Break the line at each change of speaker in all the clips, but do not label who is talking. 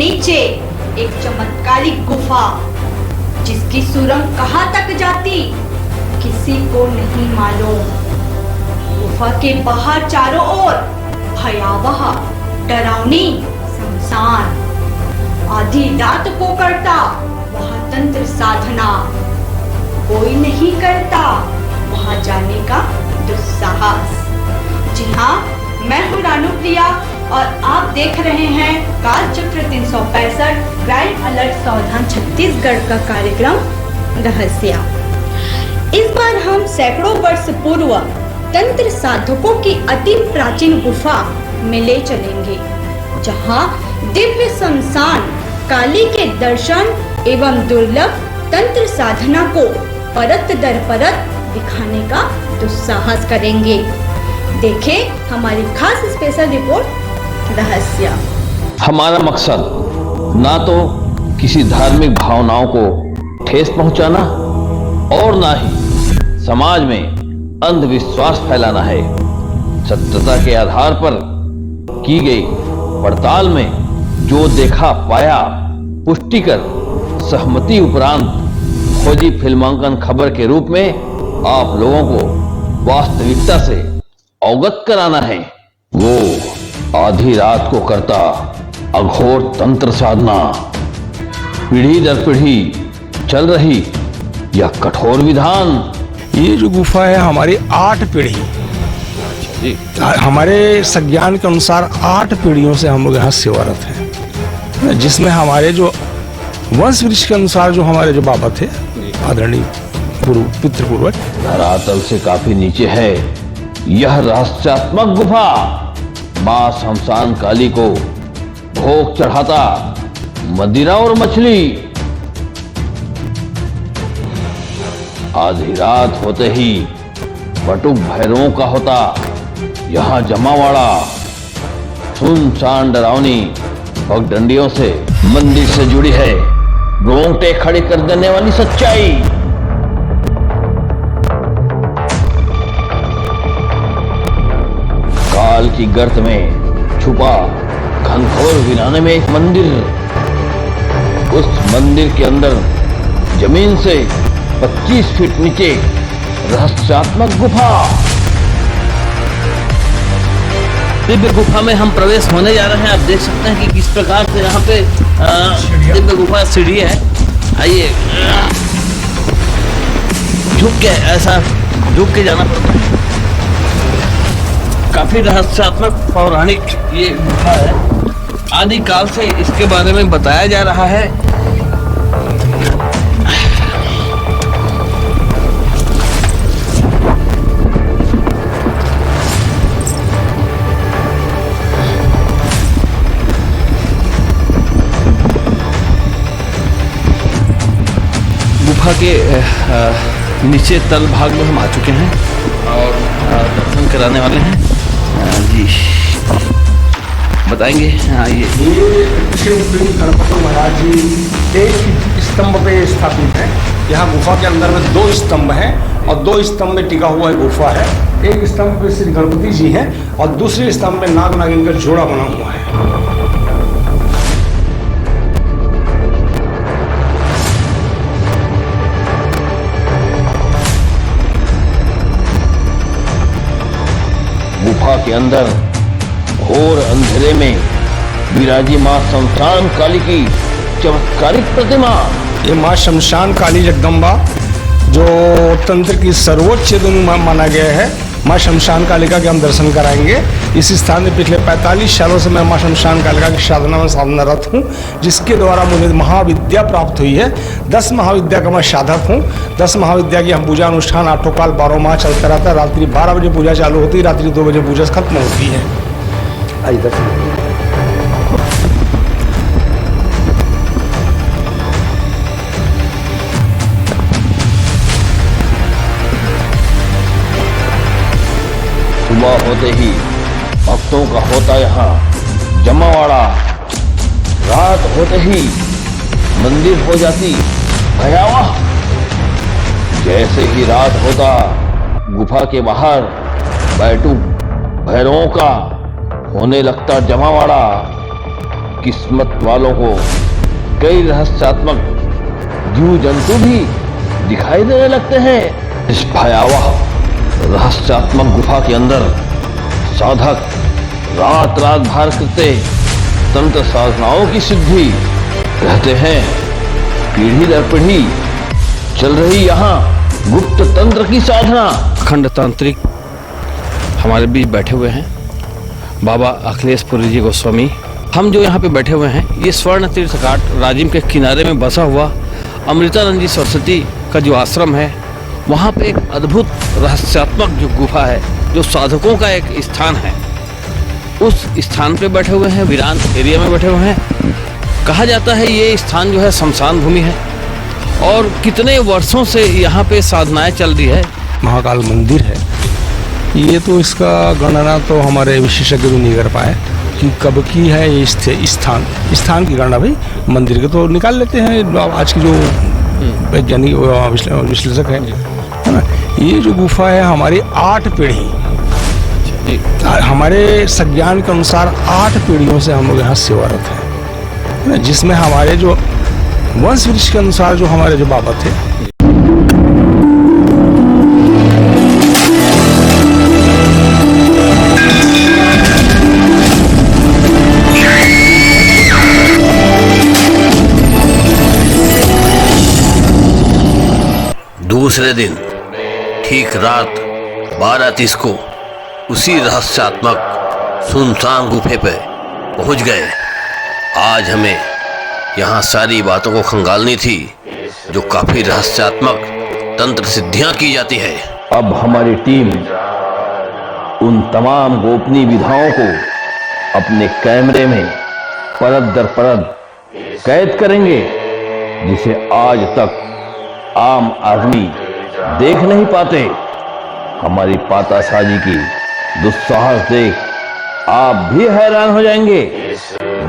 नीचे एक चमत्कारिक गुफा, जिसकी सुरंग कहां तक जाती किसी को नहीं मालूम। गुफा के बाहर चारों ओर भयावह, डरावनी सुनसान। आधी रात को करता वह तंत्र साधना, कोई नहीं करता वहां जाने का दुस्साहस। जी हाँ, मैं हूँ रानुप्रिया और आप देख रहे हैं कालचक्र 365 क्राइम अलर्ट सावधान छत्तीसगढ़ का कार्यक्रम रहस्य। इस बार हम सैकड़ों वर्ष पूर्व तंत्र साधकों की अति प्राचीन गुफा में ले चलेंगे, जहां दिव्य शमशान काली के दर्शन एवं दुर्लभ तंत्र साधना को परत दर परत दिखाने का दुस्साहस करेंगे। देखें हमारी खास स्पेशल रिपोर्ट रहस्य।
हमारा मकसद ना तो किसी धार्मिक भावनाओं को ठेस पहुंचाना और ना ही समाज में अंधविश्वास फैलाना है। सत्यता के आधार पर की गई पड़ताल में जो देखा पाया पुष्टि कर सहमति उपरांत खोजी फिल्मांकन खबर के रूप में आप लोगों को वास्तविकता से अवगत कराना है। वो आधी रात को करता अघोर तंत्र साधना, पीढ़ी दर पीढ़ी चल रही यह कठोर विधान।
ये जो गुफा है हमारी 8 पीढ़ी, हमारे संज्ञान के अनुसार 8 पीढ़ियों से हम लोग यहाँ सेवारत हैं, जिसमें हमारे जो वंश वृक्ष के अनुसार जो हमारे जो बाबा थे आदरणीय पूर्व पितृपूर्वज,
धरातल से काफी नीचे है यह रहस्यात्मक गुफा। मां शमशान काली को भोग चढ़ाता मदिरा और मछली। आधी रात होते ही बटुक भैरवों का होता यहाँ जमावाड़ा। सुनसान डरावनी पगडंडियों से मंदिर से जुड़ी है रोंगटे खड़े कर देने वाली सच्चाई। काल की गर्त में छुपा घनघोर वीराने में एक मंदिर, उस मंदिर के अंदर जमीन से 25 फीट नीचे रहस्यात्मक गुफा। दिव्य गुफा में हम प्रवेश होने जा रहे हैं। आप देख सकते हैं कि किस प्रकार से यहाँ पे दिव्य गुफा सीढ़ी है। आइए, झुक के ऐसा झुक के जाना पड़ता है। काफी रहस्यात्मक पौराणिक ये गुफा है। आदिकाल से इसके बारे में बताया जा रहा है। गुफा के नीचे तल भाग में हम आ चुके हैं और दर्शन कराने वाले हैं। जी बताएंगे। ये
गणपति महाराज जी एक स्तंभ पे स्थापित है। यहाँ गुफा के अंदर में 2 स्तंभ हैं और 2 स्तंभ में टिका हुआ गुफा है। एक स्तंभ पे श्री गणपति जी हैं और दूसरे स्तंभ में नाग नागिन का जोड़ा बना हुआ है।
गुफा के अंदर घोर अंधेरे में विराजी मां शमशान काली की चमत्कारिक प्रतिमा।
ये मां शमशान काली जगदम्बा जो तंत्र की सर्वोच्च माना गया है, मां शमशान कालिका के हम दर्शन कराएंगे। इस स्थान में पिछले 45 सालों से मैं मां शमशान कालिका की साधना में साधनारत हूँ, जिसके द्वारा मुझे महाविद्या प्राप्त हुई है। 10 महाविद्या का मैं साधक हूँ। 10 महाविद्या की हम पूजा अनुष्ठान आठों काल 12 माह चलता रहता है। रात्रि 12 बजे पूजा चालू होती है, रात्रि 2 बजे पूजा खत्म होती है। आइए दर्शन।
सुबह होते ही भक्तों का होता यहाँ जमावाड़ा। रात होते ही मंदिर हो जाती भयावह। जैसे ही रात होता गुफा के बाहर बैठू भैरवों का होने लगता जमावाड़ा। किस्मत वालों को कई रहस्यात्मक जीव जंतु भी दिखाई देने लगते हैं। इस भयावह रहस्यात्मक गुफा के अंदर साधक रात रात भर करते तंत्र साधनाओं की सिद्धि रहते हैं। पीढ़ी दर पीढ़ी चल रही यहाँ गुप्त तंत्र की साधना।
अखंड तांत्रिक हमारे बीच बैठे हुए हैं बाबा अखिलेशपुरी जी गोस्वामी। हम जो यहाँ पे बैठे हुए हैं ये स्वर्ण तीर्थ घाट राजिम के किनारे में बसा हुआ अमृतानंद जी सरस्वती का जो आश्रम है, वहाँ पे एक अद्भुत रहस्यात्मक जो गुफा है, जो साधकों का एक स्थान है, उस स्थान पे बैठे हुए हैं, वीरान एरिया में बैठे हुए हैं। कहा जाता है ये स्थान जो है शमशान भूमि है और कितने वर्षों से यहाँ पे साधनाएं चल रही है।
महाकाल मंदिर है ये, तो इसका गणना तो हमारे विशेषज्ञ भी नहीं कर पाए कि कब की है ये स्थान की गणना भाई मंदिर के तो निकाल लेते हैं आज की जो वैज्ञानिक विश्लेषक है ना। ये जो गुफा है हमारी 8 पीढ़ी, हमारे संज्ञान के अनुसार 8 पीढ़ियों से हम लोग यहाँ सेवारत हैं, जिसमें हमारे जो वंश वृक्ष के अनुसार जो हमारे जो बाबा थे,
दूसरे दिन ठीक रात 12:30 को उसी रहस्यात्मक सुनसान गुफे पे पहुंच गए। आज हमें यहाँ सारी बातों को खंगालनी थी जो काफी रहस्यात्मक तंत्र सिद्धियां की जाती है।
अब हमारी टीम उन तमाम गोपनीय विधाओं को अपने कैमरे में परत दर परत कैद करेंगे, जिसे आज तक आम आदमी देख नहीं पाते। हमारी पाताशाही की दुस्साहस देख आप भी हैरान हो जाएंगे।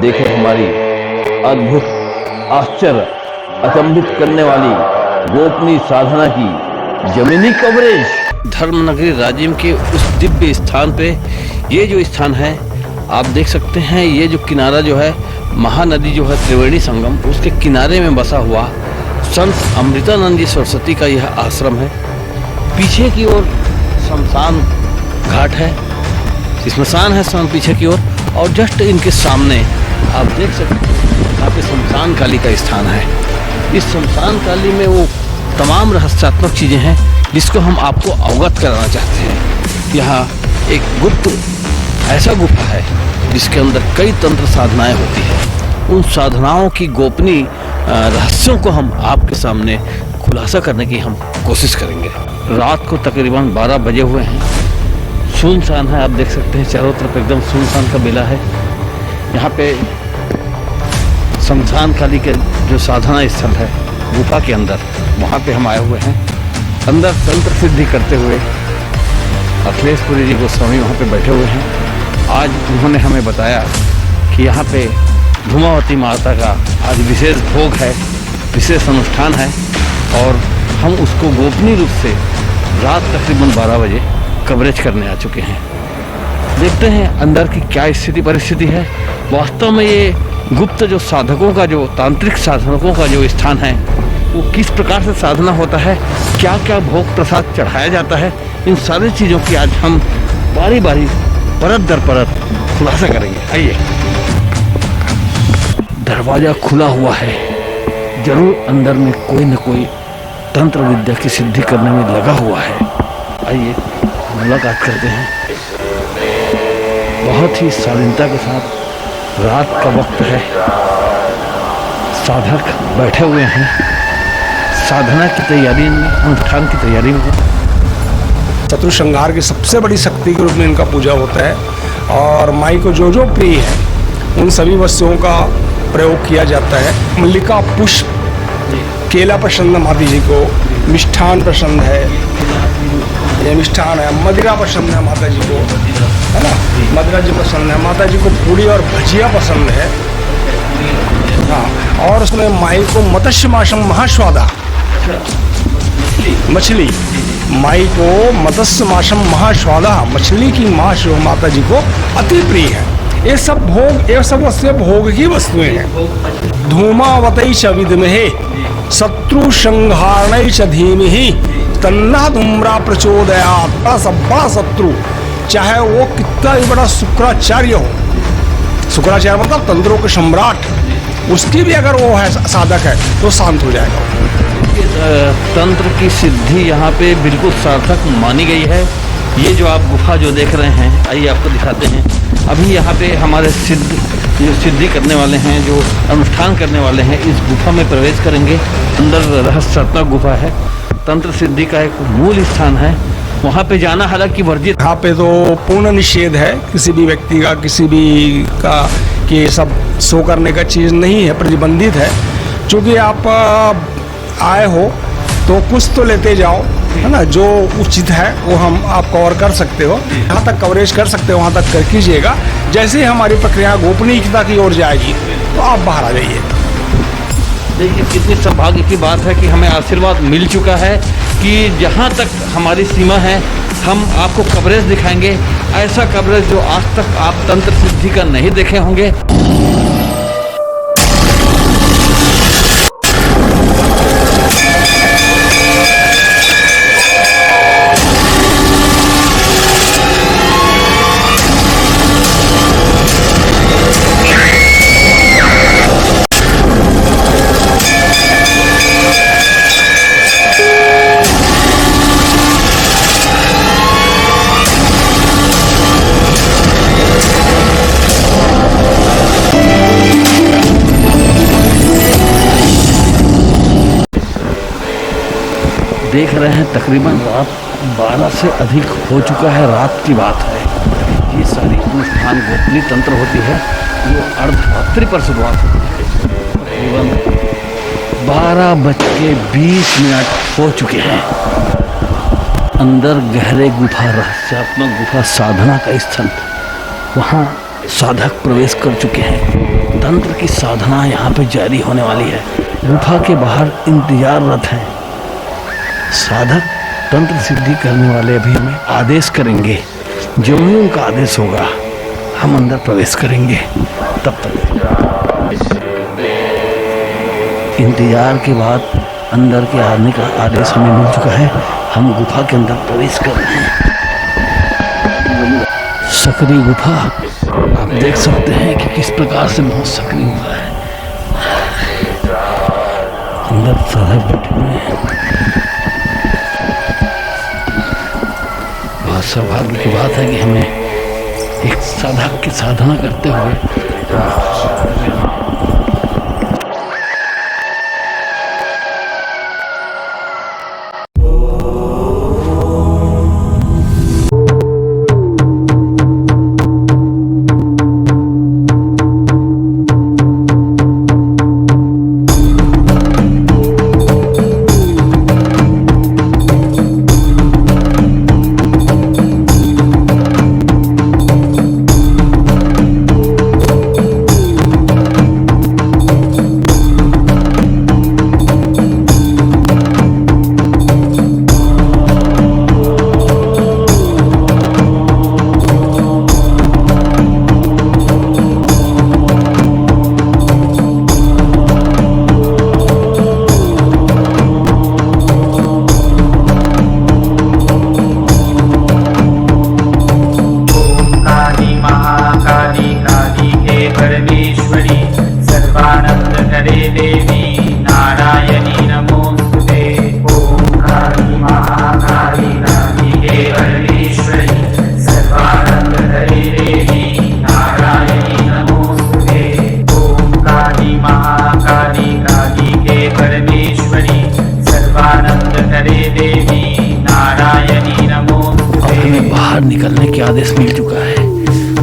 देखें हमारी अद्भुत, आश्चर्य, अचंभित करने वाली गोपनीय साधना की जमीनी कवरेज।
धर्मनगरी राजिम के उस दिव्य स्थान पे ये जो स्थान है आप देख सकते हैं। ये जो किनारा जो है महानदी जो है त्रिवेणी संगम, उसके किनारे में बसा हुआ संत अमृतानंद जी सरस्वती का यह आश्रम है। पीछे की ओर शमशान घाट है, स्मशान है पीछे की ओर, और जस्ट इनके सामने आप देख सकते हैं यहाँ पे शमशान काली का स्थान है। इस शमशान काली में वो तमाम रहस्यात्मक चीज़ें हैं जिसको हम आपको अवगत कराना चाहते हैं। यहाँ एक गुप्त ऐसा गुफा है जिसके अंदर कई तंत्र साधनाएं होती है। उन साधनाओं की गोपनीय रहस्यों को हम आपके सामने खुलासा करने की हम कोशिश करेंगे। रात को तकरीबन 12 बजे हुए हैं, सुनसान है, आप देख सकते हैं चारों तरफ एकदम सुनसान का मेला है। यहाँ पे शमशान काली के जो साधना स्थल है गुफा के अंदर, वहाँ पे हम आए हुए हैं। अंदर तंत्र सिद्धि करते हुए अखिलेशपुरी जी गोस्वामी वहाँ पे बैठे हुए हैं। आज उन्होंने हमें बताया कि यहाँ पे धूमावती माता का आज विशेष भोग है, विशेष अनुष्ठान है, और हम उसको गोपनीय रूप से रात तकरीबन 12 बजे कवरेज करने आ चुके हैं। देखते हैं अंदर की क्या स्थिति परिस्थिति है। वास्तव में ये गुप्त जो साधकों का, जो तांत्रिक साधकों का जो स्थान है, वो किस प्रकार से साधना होता है, क्या क्या भोग प्रसाद चढ़ाया जाता है, इन सारी चीज़ों की आज हम बारी बारी परत दर परत खुलासा करेंगे। आइए। दरवाजा खुला हुआ है, जरूर अंदर में कोई न कोई तंत्र विद्या की सिद्धि करने में लगा हुआ है। आइए मुलाकात करते हैं। बहुत ही शालीनता के साथ रात का वक्त है, साधक बैठे हुए हैं, साधना की तैयारी में, अनुष्ठान की तैयारी में।
शत्रु संहार की सबसे बड़ी शक्ति के रूप में इनका पूजा होता है, और माई को जो जो प्रिय है उन सभी वस्तुओं का प्रयोग किया जाता है। मल्लिका पुष्प, केला पसंद है माता जी को, मिष्ठान पसंद है, ये मिष्ठान है, मदिरा पसंद है माता जी को, है ना, मदिरा जी पसंद है माता जी को, पूड़ी और भजिया पसंद है। हाँ, और उसमें माई को मत्स्य माशम महास्वादा, मछली, माई को मत्स्य माशम महास्वादा, मछली की मांस माता जी को अति प्रिय है। ये सब वस्तुएं भोग की वस्तुएं हैं। धूमावतई च विद्महे शत्रु संहारणै च धीमहि तन्नः धूम्रा प्रचोदयात्। बड़ा शत्रु, चाहे वो कितना ही बड़ा शुक्राचार्य हो, शुक्राचार्य मतलब तंत्रों के सम्राट, उसकी भी अगर वो है साधक है तो शांत हो जाएगा।
तंत्र की सिद्धि यहाँ पे बिल्कुल सार्थक मानी गई है। ये जो आप गुफा जो देख रहे हैं, आइए आपको दिखाते हैं। अभी यहाँ पे हमारे जो सिद्धि करने वाले हैं, जो अनुष्ठान करने वाले हैं, इस गुफा में प्रवेश करेंगे। अंदर रहस्यात्मक गुफा है, तंत्र सिद्धि का एक मूल स्थान है। वहाँ पे जाना हालांकि वर्जित।
यहाँ पे तो पूर्ण निषेध है किसी भी व्यक्ति का, किसी भी का, कि सब शो करने का चीज़ नहीं है, प्रतिबंधित है। क्योंकि आप आए हो तो कुछ तो लेते जाओ, है ना, जो उचित है वो हम आप कवर कर सकते हो, जहाँ तक कवरेज कर सकते हो वहाँ तक कर कीजिएगा। जैसे ही हमारी प्रक्रिया गोपनीयता की ओर जाएगी तो आप बाहर आ जाइए।
देखिए कितनी सौभाग्य की बात है कि हमें आशीर्वाद मिल चुका है कि जहाँ तक हमारी सीमा है हम आपको कवरेज दिखाएंगे, ऐसा कवरेज जो आज तक आप तंत्र सिद्धि का नहीं देखे होंगे। देख रहे हैं तकरीबन रात 12 से अधिक हो चुका है, रात की बात है। ये सारी अनुष्ठान गोपनीय तंत्र होती है जो अर्धरात्रि पर शुरुआत होती है। तकरीबन 12:20 हो चुके हैं। अंदर गहरे गुफा, रहस्यात्मक गुफा, साधना का स्थल, वहाँ साधक प्रवेश कर चुके हैं। तंत्र की साधना यहाँ पे जारी होने वाली है। गुफा के बाहर इंतजाररत हैं साधक। तंत्र सिद्धि करने वाले अभी हमें आदेश करेंगे, जो भी उनका आदेश होगा हम अंदर प्रवेश करेंगे। तब तक इंतजार के बाद अंदर के आने का आदेश हमें मिल चुका है। हम गुफा के अंदर प्रवेश कर रहे हैं। सक्रिय गुफा आप देख सकते हैं कि किस प्रकार से बहुत सक्रिय गुफा है। अंदर साधक बैठे हुए हैं। बहुत सौभाग्य की बात है कि हमें एक साधक की साधना करते हुए निकलने के आदेश मिल चुका है।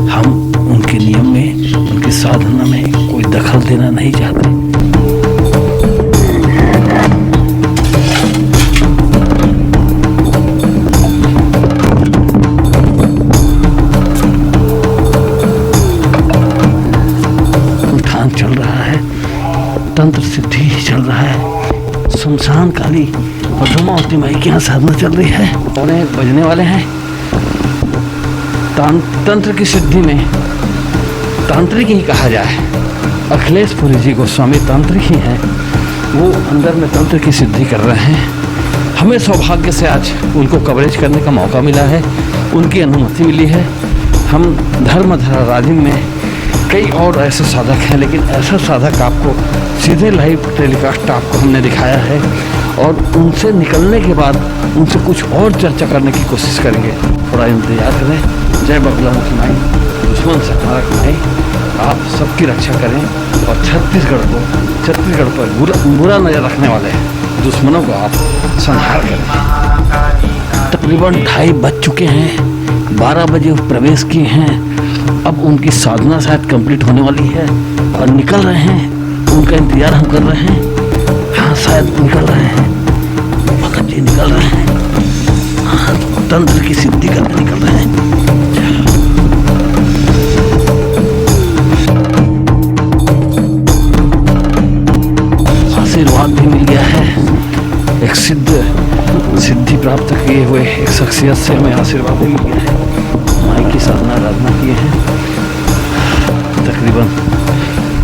हम उनके नियम में, उनकी साधना में कोई दखल देना नहीं चाहते। उठान चल रहा है, तंत्र सिद्धि चल रहा है। शमशान काली और धूमावती माई की यहाँ साधना चल रही है। उन्हें बजने वाले हैं। तंत्र की सिद्धि में तांत्रिक ही कहा जाए। अखिलेश पुरी जी गोस्वामी तांत्रिक ही हैं। वो अंदर में तंत्र की सिद्धि कर रहे हैं। हमें सौभाग्य से आज उनको कवरेज करने का मौका मिला है, उनकी अनुमति मिली है। हम धर्मधारा राजिम में कई और ऐसे साधक हैं, लेकिन ऐसा साधक आपको सीधे लाइव टेलीकास्ट आपको हमने दिखाया है और उनसे निकलने के बाद उनसे कुछ और चर्चा करने की कोशिश करेंगे। थोड़ा इंतजार करें। जय बगला मुखी, दुश्मन से हमारा कमाई, आप सबकी रक्षा करें और छत्तीसगढ़ पर बुरा नजर रखने वाले दुश्मनों को आप संहार करें। तकरीबन 2:30 बज चुके हैं, 12 बजे प्रवेश किए हैं। अब उनकी साधना शायद कंप्लीट होने वाली है और निकल रहे हैं। उनका इंतजार हम कर रहे हैं। हाँ, शायद निकल रहे हैं, भगत जी निकल रहे हैं। हाँ, तंत्र की सिद्धि करके निकल रहे हैं। आशीर्वाद भी मिल गया है। एक सिद्धि प्राप्त किए हुए एक शख्सियत से हमें आशीर्वाद भी मिल गया है। माई की साधना आराधना किए हैं। तकरीबन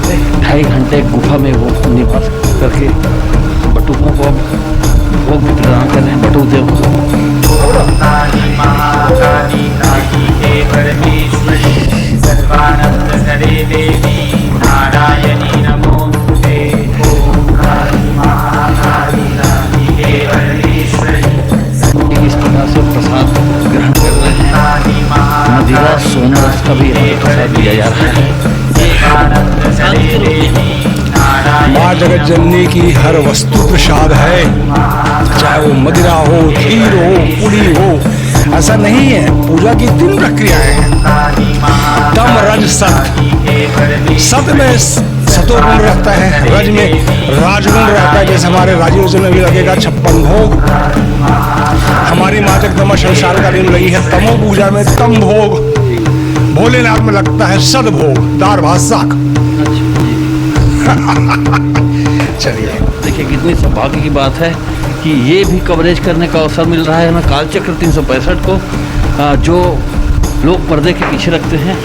2.5 घंटे गुफा में वो निवास करके बटुकों को भोग वितरण कर रहे हैं। बटुक देव इस प्रकार से प्रसाद ग्रहण कर रहे हैं। मदिरा सोना रस का भी प्रसाद दिया जा रहा है।
माँ जगत जननी की हर वस्तु प्रसाद है, चाहे वो मदिरा हो, खीर हो, पूरी हो। ऐसा नहीं है। पूजा की 3 प्रक्रियाएं हैं, तम रज सत। सत में सतोगुण रहता है, रज में राजगुण रहता है। जैसे हमारे राजीव में भी लगेगा 56 भोग। हमारी माँ जगदम्बा शमशान कालीन में लगी है तमो पूजा में तम भोग। भोलेनाथ में लगता है सदभोग, दार भात साग। चलिए,
देखिए कितनी सौभाग्य की बात है कि ये भी कवरेज करने का अवसर मिल रहा है हमें कालचक्र 365 को, जो लोग पर्दे के पीछे रखते हैं।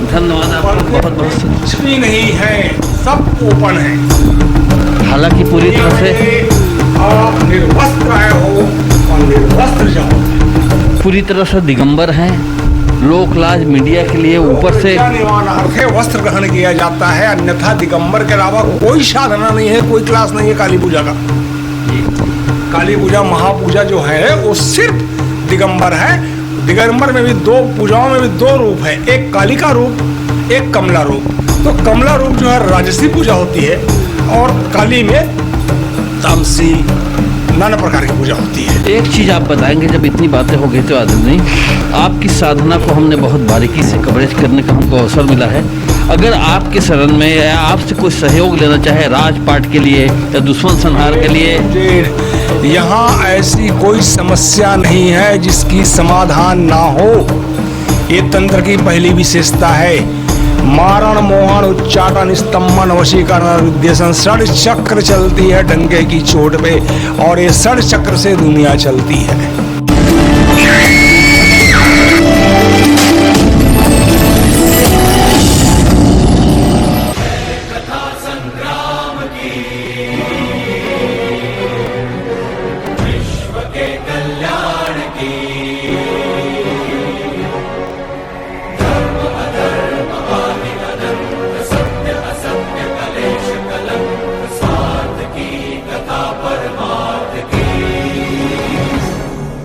धन्यवाद आपका बहुत बहुत।
कुछ भी नहीं है, सब ओपन है।
हालांकि पूरी तरह से
आप निर्वस्त्र आए हो और निर्वस्त्र जाओ।
पूरी तरह से दिगंबर हैं। लोकलाज मीडिया के लिए ऊपर से
वस्त्र ग्रहण किया जाता है, अन्यथा दिगंबर के अलावा कोई साधना नहीं है, कोई क्लास नहीं है काली पूजा का। काली पूजा महापूजा जो है वो सिर्फ दिगंबर है। दिगंबर में भी 2 पूजाओं में भी 2 रूप है, एक काली का रूप, एक कमला रूप। तो कमला रूप जो है राजसी पूजा होती है और काली में तामसी नाना प्रकार की पूजा होती है।
एक चीज आप बताएंगे, जब इतनी बातें हो गई तो आदमी आपकी साधना को हमने बहुत बारीकी से कवरेज करने का हमको अवसर मिला है। अगर आपके शरण में या आपसे कोई सहयोग लेना चाहे राजपाट के लिए या दुश्मन संहार के लिए,
यहाँ ऐसी कोई समस्या नहीं है जिसकी समाधान ना हो। ये तंत्र की पहली विशेषता है। मारण मोहन उच्चाटन स्तंभन वशीकरण विद्वेषण 6 चक्र चलती है डंके की चोट पे, और ये 6 चक्र से दुनिया चलती है।